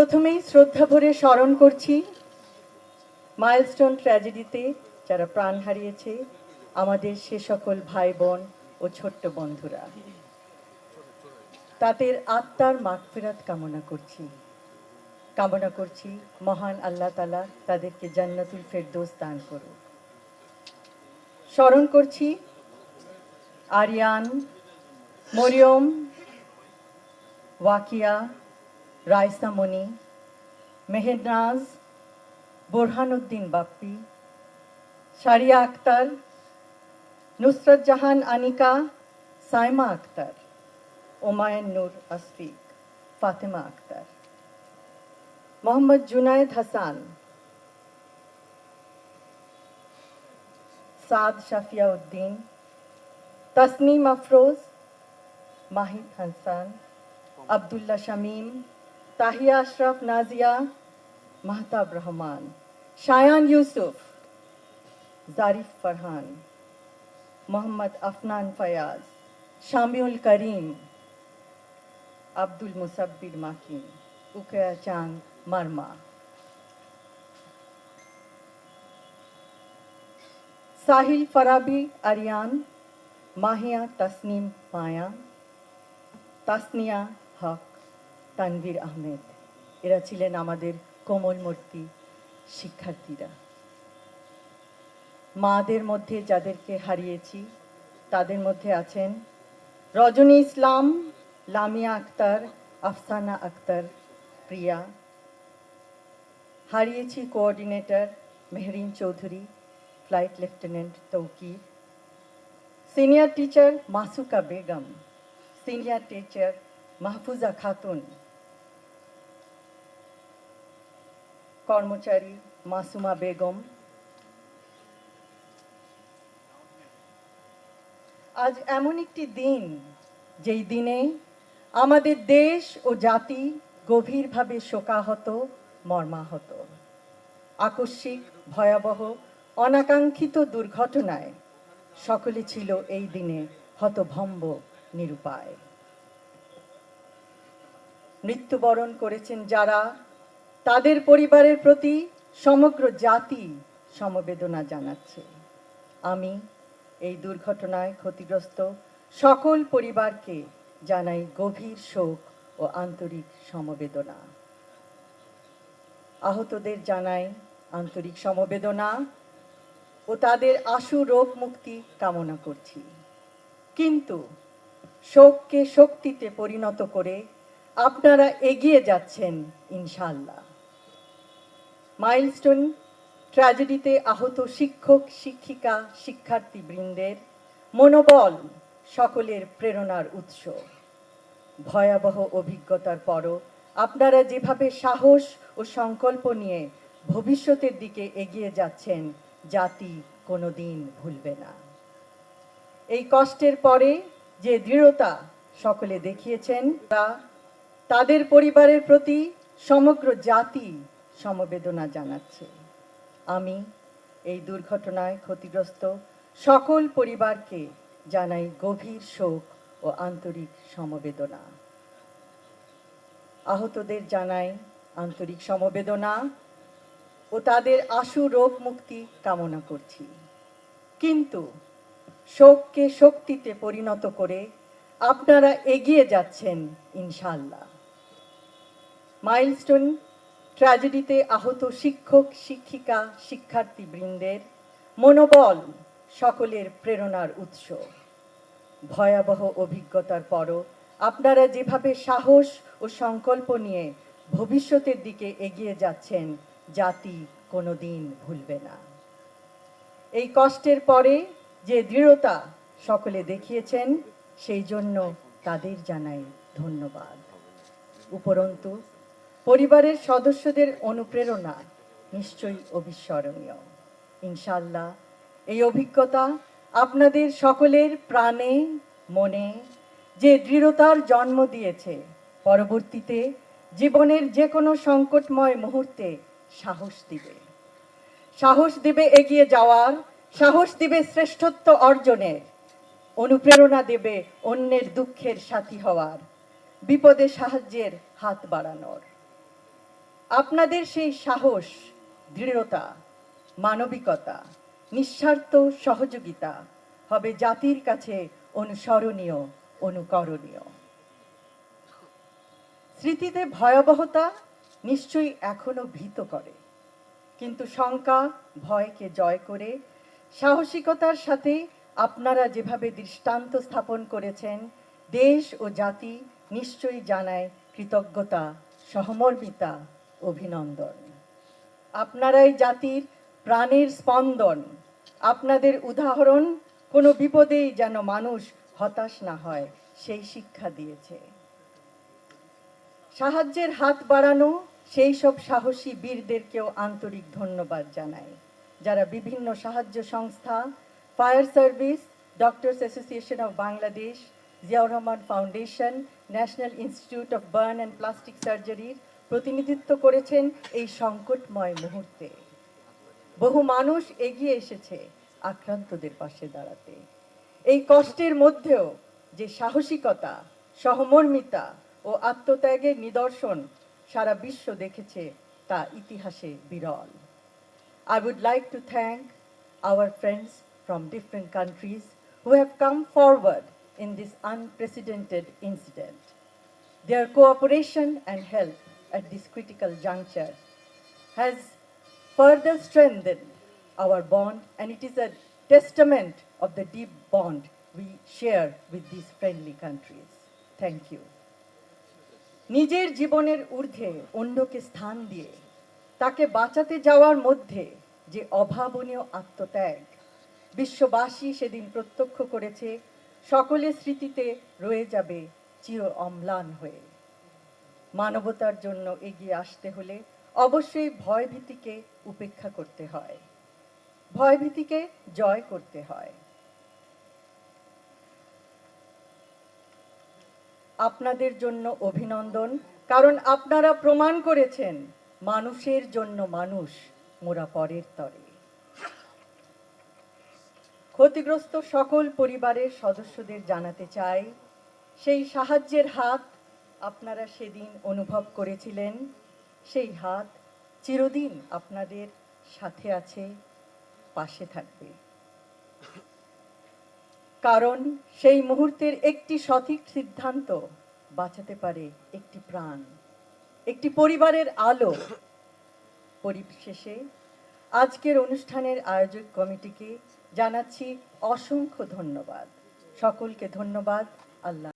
প্রথমেই শ্রদ্ধা ভরে স্মরণ করছি মাইলস্টোন ট্র্যাজেডিতে যারা প্রাণ হারিয়েছে আমাদের সে সকল ভাই বোন ও ছোট্ট বন্ধুরা। তাদের আত্মার মাগফিরাত কামনা করছি মহান আল্লাহ তাআলা তাদেরকে জান্নাতুল ফেরদৌস দান করুন। স্মরণ করছি আরিয়ান, মরিয়ম, ওয়াকিয়া, রাইসা মনি, মেহেরনাজ, বোরহানুদ্দিন বাপ্পি, সারিয়া আক্তার, নুসরত জাহান আনিকা, সাইমা আক্তার, ওমায়ন নূর আসফিক, ফাতেমা আক্তার, মোহাম্মদ জুনায়েদ হাসান, সাদ শাফিয়া উদ্দিন, তসনিম আফরোজ, মাহিদ হাসান, আব্দুল্লাহ শামীম, তাহিয়া আশরাফ নাজিয়া, মাহতাব রহমান, শায়ান ইউসুফ, জারিফ ফারহান, মোহাম্মদ আফনান ফয়াজ, শামিউল করিম, আব্দুল মুসাব্বির মাকিন, উকেয়া চাং মারমা, সাহিল ফরাবি আরিয়ান, মাহিয়া তসনিম মায়া, তাসনিয়া হক, তানভীর আহমেদ। এরা ছিলেন আমাদের কোমলমূর্তি শিক্ষার্থীরা। মাদের মধ্যে যাদেরকে হারিয়েছি তাদের মধ্যে আছেন রজনী ইসলাম, লামিয়া আক্তার, আফসানা আক্তার, প্রিয়া। হারিয়েছি coordinator Mehrin Chowdhury, flight lieutenant Taukir, senior teacher Masuka Begum, senior teacher Mahfuza Khatun, কর্মচারী মাসুমা বেগম। আজ এমন একটি দিন যেই দিনে আমাদের দেশ ও জাতি গভীরভাবে শোকাহত, মর্মাহত। আকস্মিক ভয়াবহ অনাকাঙ্ক্ষিত দুর্ঘটনায় সকলে ছিল এই দিনে হতভম্ব, নিরুপায়। মৃত্যুবরণ করেছেন যারা, তাদের পরিবারের প্রতি সমগ্র জাতি সমবেদনা জানাচ্ছে। আমি এই দুর্ঘটনায় ক্ষতিগ্রস্ত সকল পরিবারকে জানাই গভীর শোক ও আন্তরিক সমবেদনা। আহতদের জানাই আন্তরিক সমবেদনা ও তাদের আশু রোগ মুক্তি কামনা করছি। কিন্তু শোককে শক্তিতে পরিণত করে আপনারা এগিয়ে যাচ্ছেন ইনশাআল্লাহ। মাইলস্টোন ট্র্যাজেডিতে আহত শিক্ষক, শিক্ষিকা, শিক্ষার্থীবৃন্দের মনোবল সকলের প্রেরণার উৎস। ভয়াবহ অভিজ্ঞতার পরও আপনারা যেভাবে সাহস ও সংকল্প নিয়ে ভবিষ্যতের দিকে এগিয়ে যাচ্ছেন, জাতি কোনোদিন ভুলবে না। এই কষ্টের পরে যে দৃঢ়তা সকলে দেখিয়েছেন, তাদের পরিবারের প্রতি সমগ্র জাতি সমবেদনা জানাচ্ছে। আমি এই দুর্ঘটনায় ক্ষতিগ্রস্ত সকল পরিবারকে জানাই গভীর শোক ও আন্তরিক সমবেদনা। আহতদের জানাই আন্তরিক সমবেদনা ও তাদের আশু রোগ মুক্তি কামনা করছি। কিন্তু শোককে শক্তিতে পরিণত করে আপনারা এগিয়ে যাচ্ছেন ইনশাআল্লাহ। মাইলস্টোন ট্র্যাজেডিতে আহত শিক্ষক, শিক্ষিকা, শিক্ষার্থীবৃন্দের মনোবল সকলের প্রেরণার উৎস। ভয়াবহ অভিজ্ঞতার পরও আপনারা যেভাবে সাহস ও সংকল্প নিয়ে ভবিষ্যতের দিকে এগিয়ে যাচ্ছেন, জাতি কোনোদিন ভুলবে না। এই কষ্টের পরে যে দৃঢ়তা সকলে দেখিয়েছেন, সেই জন্য তাদের জানাই ধন্যবাদ। উপরন্তু পরিবারের সদস্যদের অনুপ্রেরণা নিশ্চয়ই অবিস্মরণীয়। ইনশাআল্লাহ এই অভিজ্ঞতা আপনাদের সকলের প্রাণে, মনে যে দৃঢ়তার জন্ম দিয়েছে, পরবর্তীতে জীবনের যে কোনো সংকটময় মুহূর্তে সাহস দিবে এগিয়ে যাওয়ার, সাহস দিবে শ্রেষ্ঠত্ব অর্জনের, অনুপ্রেরণা দেবে অন্যের দুঃখের সাথী হওয়ার, বিপদে সাহায্যের হাত বাড়ানোর। আপনাদের সেই সাহস, দৃঢ়তা, মানবিকতা, নিঃস্বার্থ সহযোগিতা হবে জাতির কাছে অনুসরণীয়, অনুকরণীয়। স্মৃতিতে ভয়াবহতা নিশ্চয়ই এখনো ভীত করে, কিন্তু শঙ্কা ভয়কে জয় করে সাহসিকতার সাথে আপনারা যেভাবে দৃষ্টান্ত স্থাপন করেছেন, দেশ ও জাতি নিশ্চয়ই জানায় কৃতজ্ঞতা, সহমর্মিতা, অভিনন্দন। আপনারাই জাতির প্রাণের স্পন্দন। আপনাদের উদাহরণ কোনো বিপদেই যেন মানুষ হতাশ না হয় সেই শিক্ষা দিয়েছে। সাহায্যের হাত বাড়ানো সেই সব সাহসী বীরদেরকেও আন্তরিক ধন্যবাদ জানাই, যারা বিভিন্ন সাহায্য সংস্থা, fire service, doctors association of Bangladesh, Ziaur Rahman foundation, national institute of burn and plastic সার্জারির প্রতিনিধিত্ব করেছেন এই সংকটময় মুহূর্তে। বহু মানুষ এগিয়ে এসেছে আক্রান্তদের পাশে দাঁড়াতে। এই কষ্টের মধ্যেও যে সাহসিকতা, সহমর্মিতা ও আত্মত্যাগের নিদর্শন সারা বিশ্ব দেখেছে, তা ইতিহাসে বিরল। I would like to thank our friends from different countries who have come forward in this unprecedented incident. Their cooperation and help at this critical juncture has further strengthened our bond, and it is a testament of the deep bond we share with these friendly countries. Thank you. নিজের জীবনের ঊর্ধ্বে অন্যকে স্থান দিয়ে তাকে বাঁচাতে যাওয়ার মধ্যে যে অভাবনীয় আত্মত্যাগ বিশ্ববাসী সেদিন প্রত্যক্ষ করেছে, সকলের স্মৃতিতে রয়ে যাবে চির অম্লান হয়ে। মানবতার জন্য এগিয়ে আসতে হলে অবশ্যই ভয়ভীতিকে উপেক্ষা করতে হয়, ভয়ভীতিকে জয় করতে হয়। আপনাদের জন্য অভিনন্দন, কারণ আপনারা প্রমাণ করেছেন মানুষের জন্য মানুষ, মোরা পরের তরে। ক্ষতিগ্রস্ত সকল পরিবারের সদস্যদের জানাতে চাই, সেই সাহায্যের হাত আপনারা সেদিন অনুভব করেছিলেন, সেই হাত চিরদিন আপনাদের সাথে আছে, পাশে থাকবে। কারণ সেই মুহূর্তের একটি সঠিক সিদ্ধান্ত বাঁচাতে পারে একটি প্রাণ, একটি পরিবারের আলো। পরিশেষে আজকের অনুষ্ঠানের আয়োজক কমিটিকে জানাচ্ছি অসংখ্য ধন্যবাদ। সকলকে ধন্যবাদ। আল্লাহ।